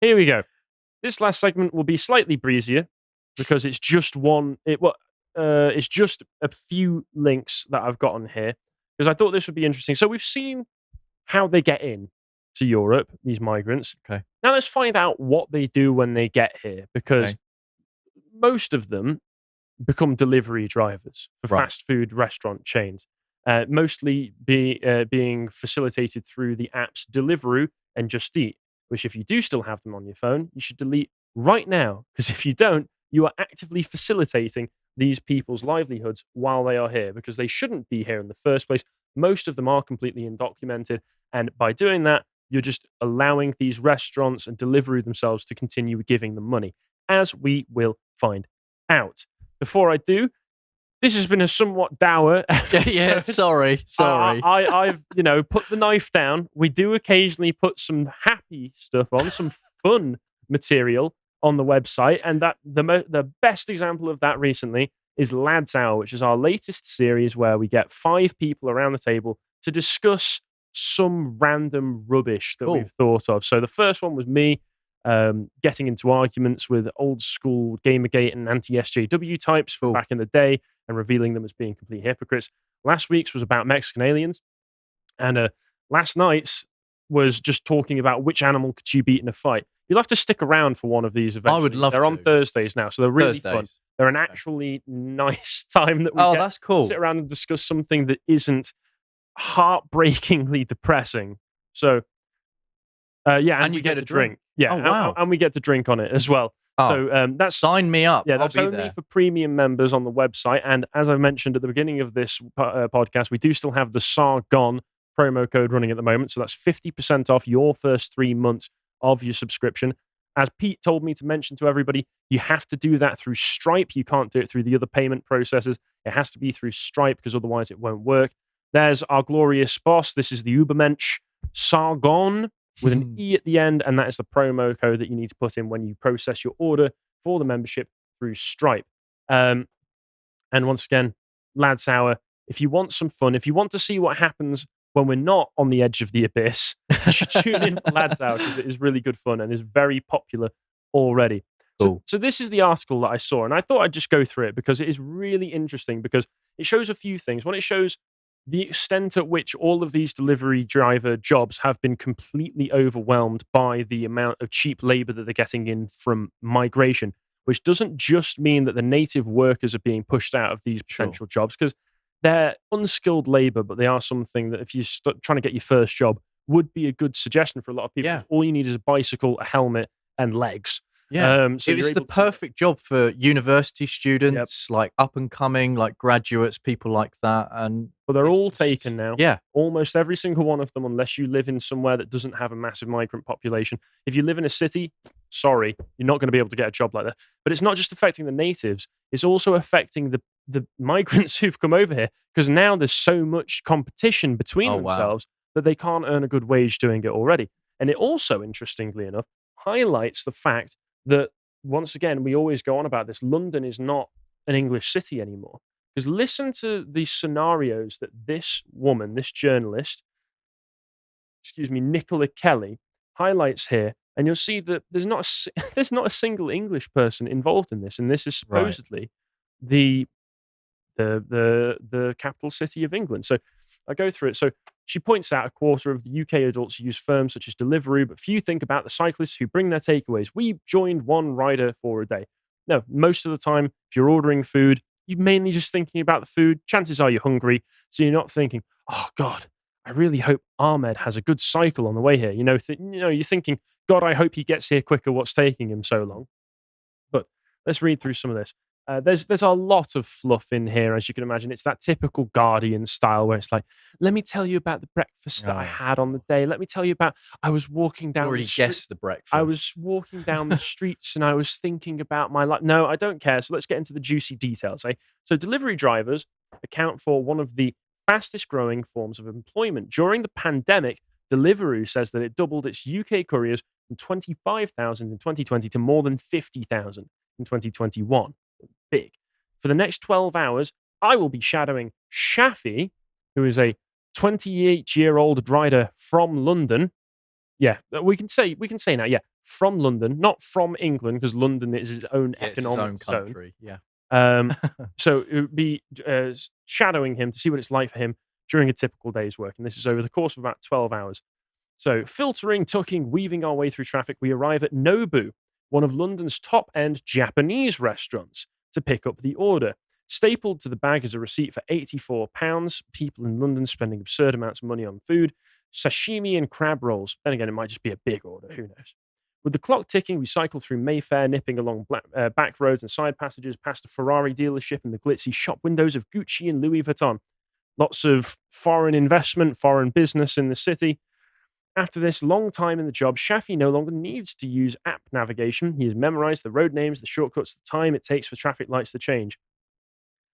here we go. This last segment will be slightly breezier because it's just it's just a few links that I've got on here because I thought this would be interesting. So we've seen how they get in to Europe, these migrants. Okay. Now let's find out what they do when they get here because most of them become delivery drivers for fast food restaurant chains, mostly being facilitated through the apps Deliveroo and Just Eat, which if you do still have them on your phone, you should delete right now because if you don't, you are actively facilitating these people's livelihoods while they are here because they shouldn't be here in the first place. Most of them are completely undocumented, and by doing that, you're just allowing these restaurants and Deliveroo themselves to continue giving them money, as we will find out. Before I do, this has been a somewhat dour episode. Sorry. I've put the knife down. We do occasionally put some happy stuff on, some fun material on the website, and that the best example of that recently is Lads Hour, which is our latest series where we get 5 people around the table to discuss some random rubbish that we've thought of. So the first one was me getting into arguments with old school Gamergate and anti-SJW types from back in the day and revealing them as being complete hypocrites. Last week's was about Mexican aliens. And last night's was just talking about which animal could you beat in a fight. You'll have to stick around for one of these eventually. I would love to. They're on Thursdays now, so they're really fun. They're an actually nice time that we get that's cool. to sit around and discuss something that isn't heartbreakingly depressing. So, and you get a drink. Yeah, wow. and we get to drink on it as well. So that's sign me up. Yeah, that's only for premium members on the website. And as I mentioned at the beginning of this podcast, we do still have the Sargon promo code running at the moment. So that's 50% off your first 3 months of your subscription. As Pete told me to mention to everybody, you have to do that through Stripe. You can't do it through the other payment processes. It has to be through Stripe because otherwise it won't work. There's our glorious boss. This is the Ubermensch Sargon with an E at the end, and that is the promo code that you need to put in when you process your order for the membership through Stripe. And once again, Lads Hour, if you want some fun, if you want to see what happens when we're not on the edge of the abyss, you should tune in for Lads Hour because it is really good fun and is very popular already. Cool. So this is the article that I saw, and I thought I'd just go through it because it is really interesting because it shows a few things. One, it shows the extent at which all of these delivery driver jobs have been completely overwhelmed by the amount of cheap labor that they're getting in from migration, which doesn't just mean that the native workers are being pushed out of these potential jobs because they're unskilled labor, but they are something that if you're trying to get your first job would be a good suggestion for a lot of people. Yeah. All you need is a bicycle, a helmet, and legs. Yeah, So it's the perfect job for university students, like up and coming, like graduates, people like that. But they're all taken now. Yeah. Almost every single one of them, unless you live in somewhere that doesn't have a massive migrant population. If you live in a city, sorry, you're not going to be able to get a job like that. But it's not just affecting the natives, it's also affecting the migrants who've come over here because now there's so much competition between themselves that they can't earn a good wage doing it already. And it also, interestingly enough, highlights the fact that, once again, we always go on about this, London is not an English city anymore. Because listen to the scenarios that this woman, this journalist, Nicola Kelly, highlights here, and you'll see that there's not a single English person involved in this, and this is supposedly the capital city of England. So I go through it. So she points out a quarter of the UK adults use firms such as Deliveroo, but few think about the cyclists who bring their takeaways. We joined one rider for a day. No, most of the time, if you're ordering food, you're mainly just thinking about the food. Chances are you're hungry, so you're not thinking, oh, God, I really hope Ahmed has a good cycle on the way here. You're thinking, God, I hope he gets here quicker. What's taking him so long? But let's read through some of this. There's a lot of fluff in here, as you can imagine. It's that typical Guardian style where it's like, let me tell you about the breakfast that I had on the day. Let me tell you about, I was walking down already the street. guessed the breakfast. I was walking down the streets and I was thinking about my life. No, I don't care. So let's get into the juicy details. So delivery drivers account for one of the fastest growing forms of employment. During the pandemic, Deliveroo says that it doubled its UK couriers from 25,000 in 2020 to more than 50,000 in 2021. Big. For the next 12 hours, I will be shadowing Shafi, who is a 28-year-old rider from London. Yeah, we can say now, yeah, from London, not from England, because London is its own Yeah, it's its economic own zone. country. Yeah. So it would be shadowing him to see what it's like for him during a typical day's work, and this is over the course of about 12 hours. So, filtering, tucking, weaving our way through traffic, we arrive at Nobu, one of London's top end Japanese restaurants, to pick up the order. Stapled to the bag is a receipt for £84. People in London spending absurd amounts of money on food, sashimi and crab rolls. Then again, it might just be a big order, who knows? With the clock ticking, we cycle through Mayfair, nipping along back roads and side passages, past a Ferrari dealership and the glitzy shop windows of Gucci and Louis Vuitton. Lots of foreign investment, foreign business in the city. After this long time in the job, Shafi no longer needs to use app navigation. He has memorized the road names, the shortcuts, the time it takes for traffic lights to change.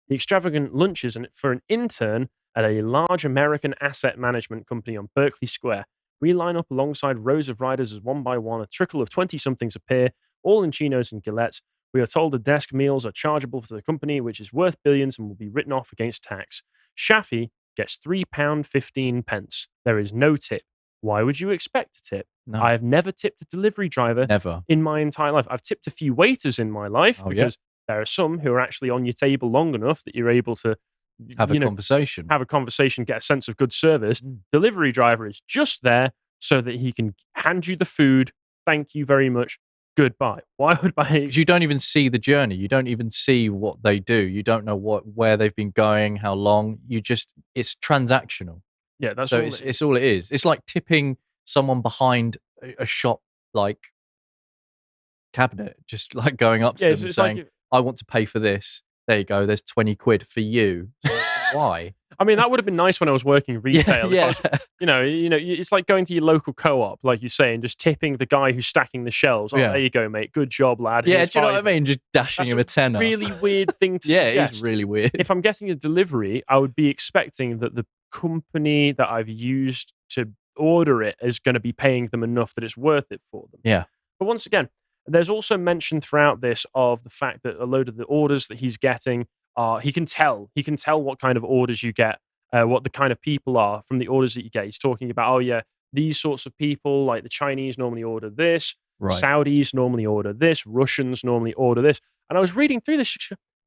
The extravagant lunches for an intern at a large American asset management company on Berkeley Square. We line up alongside rows of riders as one by one a trickle of 20-somethings appear, all in chinos and gillettes. We are told the desk meals are chargeable to the company, which is worth billions and will be written off against tax. Shafi gets £3.15. There is no tip. Why would you expect a tip? No. I have never tipped a delivery driver Never. in my entire life. I've tipped a few waiters in my life because there are some who are actually on your table long enough that you're able to have a conversation. Have a conversation, get a sense of good service. Delivery driver is just there so that he can hand you the food. Thank you very much. Goodbye. Why would I? Because you don't even see the journey. You don't even see what they do. You don't know where they've been going, how long. It's transactional. Yeah, that's so all it's all it is. It's like tipping someone behind a shop like cabinet, just like going up to them and saying, I want to pay for this. There you go. There's 20 quid for you. So why? I mean, that would have been nice when I was working retail. Yeah. It's like going to your local co-op, like you say, and just tipping the guy who's stacking the shelves. Oh, there you go, mate. Good job, lad. Yeah, do you know what I mean? Just dashing him a tenner. Really weird thing to yeah, suggest. it is really weird. If I'm getting a delivery, I would be expecting that the company that I've used to order it is going to be paying them enough that it's worth it for them. Yeah. But once again, there's also mention throughout this of the fact that a load of the orders that he's getting he can tell what kind of orders you get, what the kind of people are from the orders that you get. He's talking about, oh yeah, these sorts of people, like the Chinese normally order this, Saudis normally order this, Russians normally order this. And I was reading through this,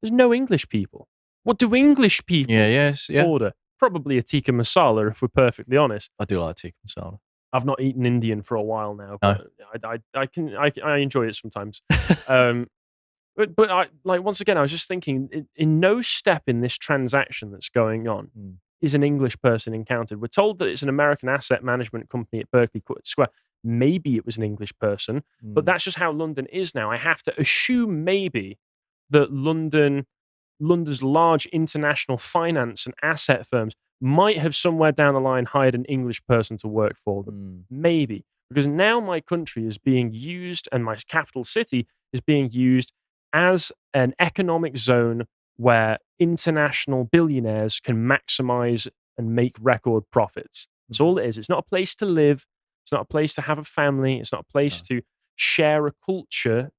there's no English people. What do English people order? Probably a tikka masala, if we're perfectly honest. I do like tikka masala. I've not eaten Indian for a while now, but I enjoy it sometimes. But once again, I was just thinking, in no step in this transaction that's going on is an English person encountered. We're told that it's an American asset management company at Berkeley Square. Maybe it was an English person, but that's just how London is now. I have to assume maybe that London's large international finance and asset firms might have somewhere down the line hired an English person to work for them. Maybe. Because now my country is being used, and my capital city is being used as an economic zone where international billionaires can maximize and make record profits. That's all it is. It's not a place to live. It's not a place to have a family. It's not a place to share a culture.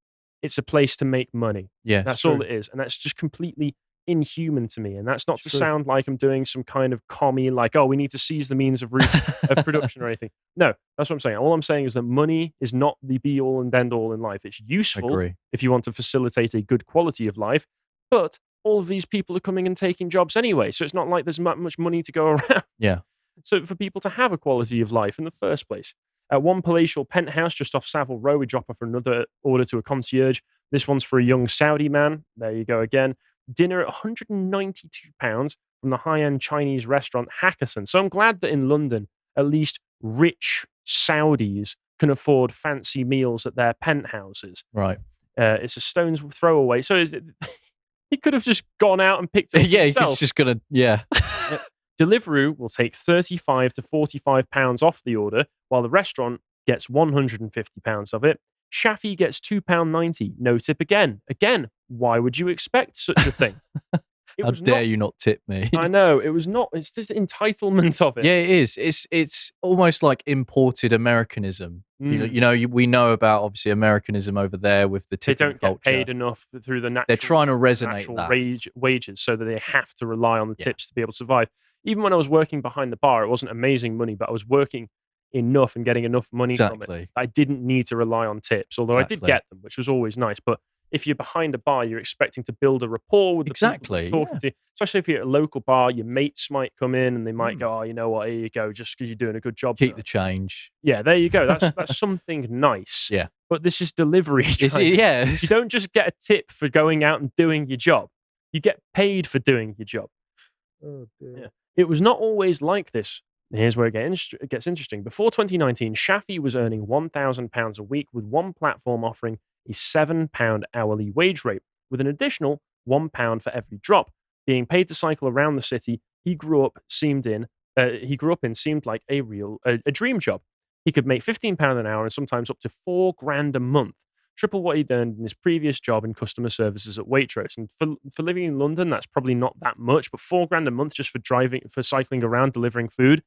It's a place to make money. Yeah, that's all it is. And that's just completely inhuman to me. And that's not to sound like I'm doing some kind of commie, like, oh, we need to seize the means of production or anything. No, that's what I'm saying. All I'm saying is that money is not the be all and end all in life. It's useful if you want to facilitate a good quality of life, but all of these people are coming and taking jobs anyway. So it's not like there's much money to go around. Yeah. So for people to have a quality of life in the first place. At one palatial penthouse just off Savile Row, we drop off another order to a concierge. This one's for a young Saudi man. There you go again. Dinner at £192 from the high-end Chinese restaurant Hakkasan. So I'm glad that in London, at least rich Saudis can afford fancy meals at their penthouses. Right. It's a stone's throw away. So he could have just gone out and picked it up himself. He's just going to, Deliveroo will take £35 to £45 off the order, while the restaurant gets £150 of it. Shafi gets £2.90. No tip again. Again, why would you expect such a thing? How dare you not tip me? I know. It was not. It's just entitlement of it. Yeah, it is. It's almost like imported Americanism. We know about, obviously, Americanism over there with the tipping culture. They don't get paid enough through the natural. They're trying to resonate that. Wages, so that they have to rely on the tips to be able to survive. Even when I was working behind the bar, it wasn't amazing money, but I was working enough and getting enough money from it. Exactly. I didn't need to rely on tips, although I did get them, which was always nice. But if you're behind a bar, you're expecting to build a rapport with the people you're talking to, especially if you're at a local bar. Your mates might come in and they might go, "Oh, you know what? Here you go, just because you're doing a good job. Keep the change." Yeah, there you go. That's something nice. Yeah. But this is delivery. Yeah. You don't just get a tip for going out and doing your job. You get paid for doing your job. Oh dear. Yeah. It was not always like this. Here's where it gets interesting. Before 2019, Shafi was earning £1,000 a week, with one platform offering a £7 hourly wage rate, with an additional £1 for every drop. Being paid to cycle around the city he grew up in seemed like a dream job. He could make £15 an hour and sometimes up to £4,000 a month, triple what he'd earned in his previous job in customer services at Waitrose. And for living in London, that's probably not that much, but £4,000 a month just for cycling around delivering food,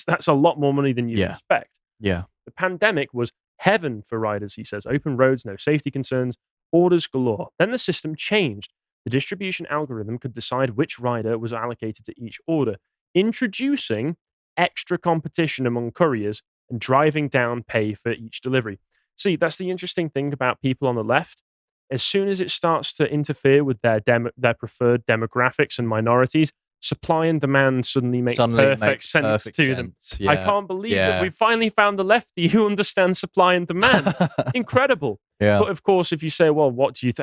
that's a lot more money than you'd expect. Yeah. The pandemic was heaven for riders, he says. Open roads, no safety concerns, orders galore. Then the system changed. The distribution algorithm could decide which rider was allocated to each order, introducing extra competition among couriers and driving down pay for each delivery. See, that's the interesting thing about people on the left. As soon as it starts to interfere with their preferred demographics and minorities, supply and demand suddenly makes perfect sense to them. Yeah. I can't believe that we finally found the lefty who understands supply and demand. Incredible. Yeah. But of course, if you say, well,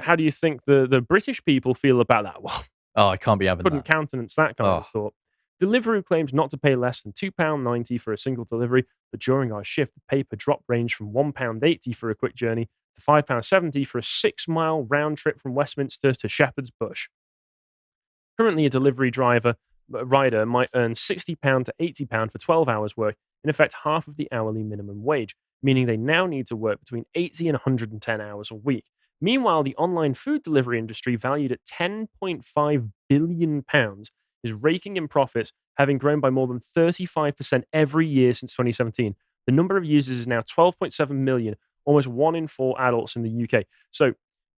how do you think the British people feel about that? Well, I can't be having couldn't countenance that kind of thought. Deliveroo claims not to pay less than £2.90 for a single delivery, but during our shift, the pay per drop ranged from £1.80 for a quick journey to £5.70 for a 6-mile round trip from Westminster to Shepherd's Bush. Currently, a delivery rider might earn £60 to £80 for 12 hours work, in effect half of the hourly minimum wage, meaning they now need to work between 80 and 110 hours a week. Meanwhile, the online food delivery industry, valued at £10.5 billion, is raking in profits, having grown by more than 35% every year since 2017. The number of users is now 12.7 million, almost 1 in 4 adults in the UK. So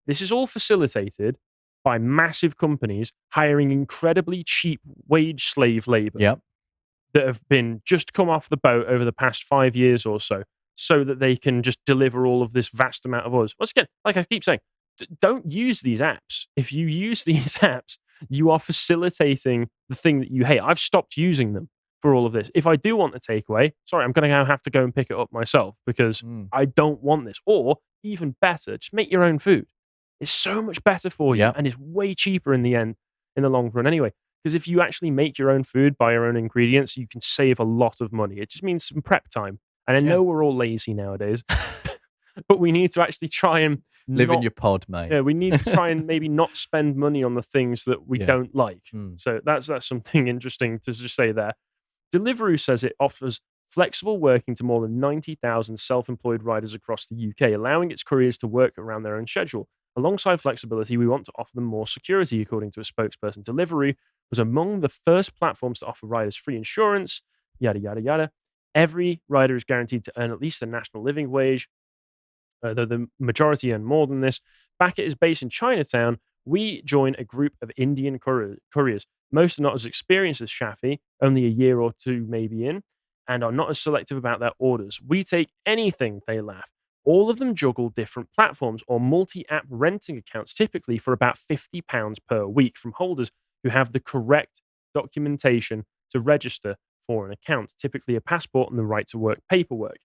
this is all facilitated by massive companies hiring incredibly cheap wage slave labor that have been just come off the boat over the past 5 years or so that they can just deliver all of this vast amount of orders. Once again, like I keep saying, don't use these apps. If you use these apps, you are facilitating the thing that you hate. I've stopped using them for all of this. If I do want a takeaway, sorry, I'm going to have to go and pick it up myself because I don't want this. Or even better, just make your own food. It's so much better for you and it's way cheaper in the long run anyway. Because if you actually make your own food, buy your own ingredients, you can save a lot of money. It just means some prep time. And I know we're all lazy nowadays, but we need to actually try and live in your pod, mate. Yeah, we need to try and maybe not spend money on the things that we don't like. So that's something interesting to just say there. Deliveroo says it offers flexible working to more than 90,000 self-employed riders across the UK, allowing its couriers to work around their own schedule. Alongside flexibility, we want to offer them more security, according to a spokesperson. Deliveroo was among the first platforms to offer riders free insurance, yada, yada, yada. Every rider is guaranteed to earn at least a national living wage, though the majority earn more than this. Backit is based in Chinatown. We join a group of Indian couriers. Most are not as experienced as Shafi, only a year or two maybe in, and are not as selective about their orders. We take anything, they laugh. All of them juggle different platforms or multi-app renting accounts, typically for about £50 per week, from holders who have the correct documentation to register for an account, typically a passport and the right to work paperwork.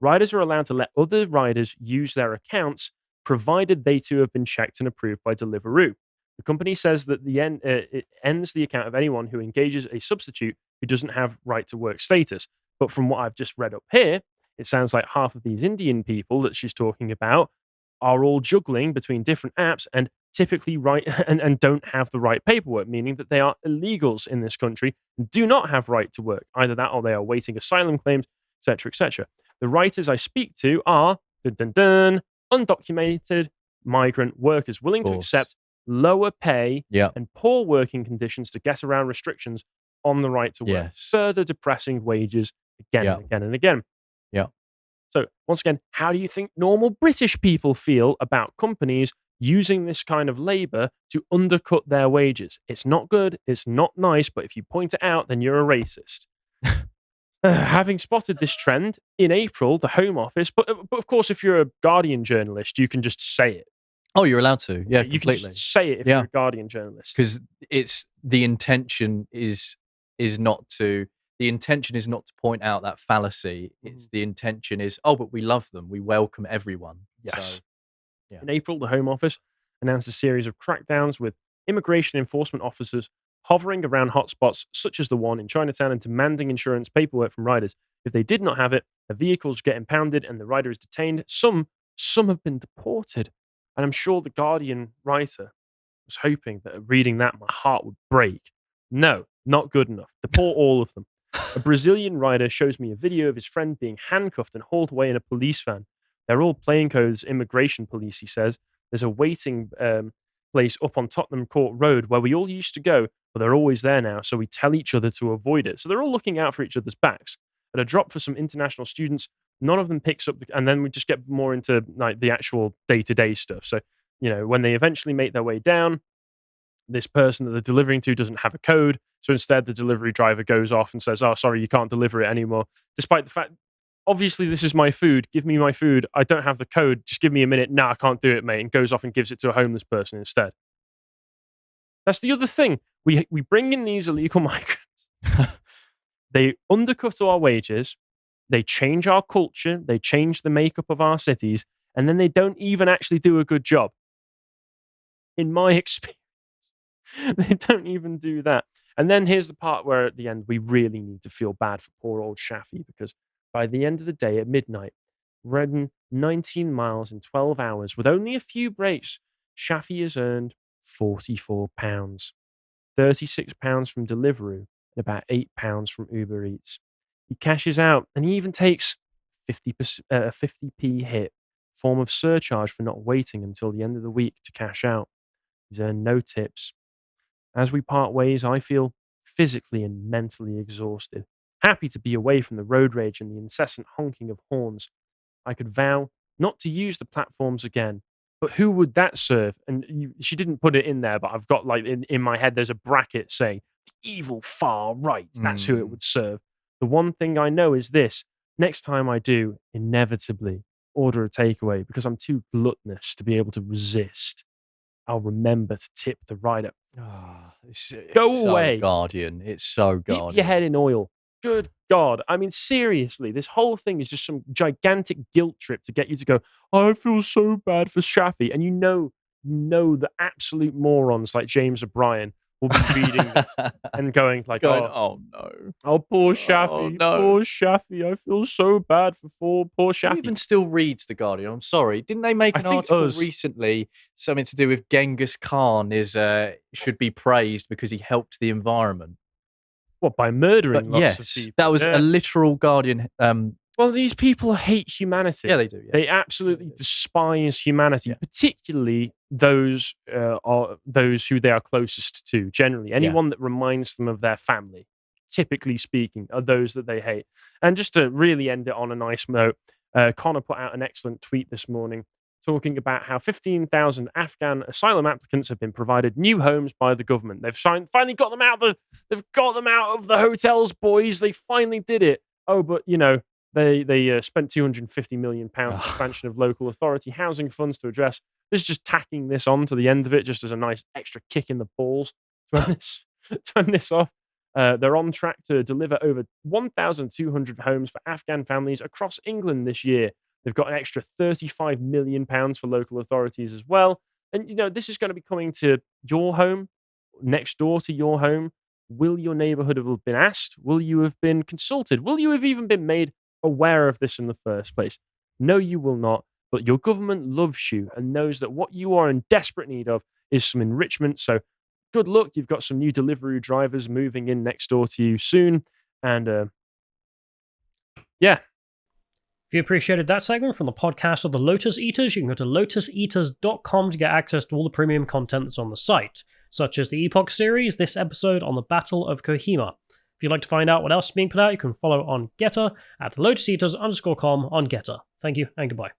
Riders are allowed to let other riders use their accounts, provided they too have been checked and approved by Deliveroo. The company says that it ends the account of anyone who engages a substitute who doesn't have right to work status. But from what I've just read up here, it sounds like half of these Indian people that she's talking about are all juggling between different apps and typically and don't have the right paperwork, meaning that they are illegals in this country and do not have right to work. Either that or they are awaiting asylum claims, etc., etc. The writers I speak to are undocumented migrant workers willing to accept lower pay and poor working conditions to get around restrictions on the right to work, further depressing wages again and again and again. So once again, how do you think normal British people feel about companies using this kind of labor to undercut their wages? It's not good, it's not nice, but if you point it out, then you're a racist. Having spotted this trend in April, the Home Office, but of course, if you're a Guardian journalist, you can just say it. Oh, you're allowed to, yeah, You completely. can just say it if you're a Guardian journalist, because it's the intention is not to point out that fallacy. It's the intention is, oh, but we love them, we welcome everyone. Yes. So, yeah. In April, the Home Office announced a series of crackdowns with immigration enforcement officers hovering around hotspots such as the one in Chinatown and demanding insurance paperwork from riders. If they did not have it, the vehicles get impounded and the rider is detained. Some have been deported. And I'm sure the Guardian writer was hoping that reading that, my heart would break. No, not good enough. Deport all of them. A Brazilian rider shows me a video of his friend being handcuffed and hauled away in a police van. They're all plainclothes immigration police, he says. There's a waiting place up on Tottenham Court Road where we all used to go, but they're always there now, so we tell each other to avoid it. So they're all looking out for each other's backs. At a drop for some international students, none of them picks up, and then we just get more into like the actual day-to-day stuff. So, when they eventually make their way down, this person that they're delivering to doesn't have a code, so instead the delivery driver goes off and says, "Oh, sorry, you can't deliver it anymore," despite the fact, obviously, this is my food. Give me my food. I don't have the code. Just give me a minute. Nah, I can't do it, mate. And goes off and gives it to a homeless person instead. That's the other thing. We bring in these illegal migrants. They undercut our wages. They change our culture. They change the makeup of our cities. And then they don't even actually do a good job. In my experience, they don't even do that. And then here's the part where at the end, we really need to feel bad for poor old Shafi, because by the end of the day at midnight, ridden 19 miles in 12 hours with only a few breaks, Shafi has earned £44, £36 from Deliveroo, and about £8 from Uber Eats. He cashes out, and he even takes 50p hit, form of surcharge for not waiting until the end of the week to cash out. He's earned no tips. As we part ways, I feel physically and mentally exhausted, happy to be away from the road rage and the incessant honking of horns. I could vow not to use the platforms again, but who would that serve? And she didn't put it in there, but I've got like in my head, there's a bracket saying the evil far right. That's who it would serve. The one thing I know is this: next time I do, inevitably order a takeaway because I'm too gluttonous to be able to resist. I'll remember to tip the rider. It's Go away, Guardian. It's so Guardian. Dip your head in oil. Good God. I mean, seriously, this whole thing is just some gigantic guilt trip to get you to go, I feel so bad for Shafi. And you know the absolute morons like James O'Brien will be reading this and going like, oh no. Oh, poor Shafi. Oh, no. Poor Shafi. I feel so bad for poor Shafi. Who even still reads The Guardian? I'm sorry. Didn't they make an article recently, something to do with Genghis Khan should be praised because he helped the environment? What, by murdering lots of people? That was a literal Guardian. Well, these people hate humanity. Yeah, they do. Yeah. They absolutely despise humanity, particularly those who they are closest to. Generally, anyone that reminds them of their family, typically speaking, are those that they hate. And just to really end it on a nice note, Connor put out an excellent tweet this morning talking about how 15,000 Afghan asylum applicants have been provided new homes by the government. They've finally got them out of the hotels, boys. They finally did it. Oh, but they spent £250 million expansion of local authority housing funds to address. This is just tacking this on to the end of it, just as a nice extra kick in the balls to end this off. They're on track to deliver over 1,200 homes for Afghan families across England this year. They've got an extra £35 million for local authorities as well. And, this is going to be coming to your home, next door to your home. Will your neighborhood have been asked? Will you have been consulted? Will you have even been made aware of this in the first place? No, you will not. But your government loves you and knows that what you are in desperate need of is some enrichment. So good luck. You've got some new Deliveroo drivers moving in next door to you soon. And If you appreciated that segment from the podcast of the Lotus Eaters, you can go to lotuseaters.com to get access to all the premium content that's on the site, such as the Epoch series, this episode on the Battle of Kohima. If you'd like to find out what else is being put out, you can follow on Getter at lotuseaters_com on Getter. Thank you and goodbye.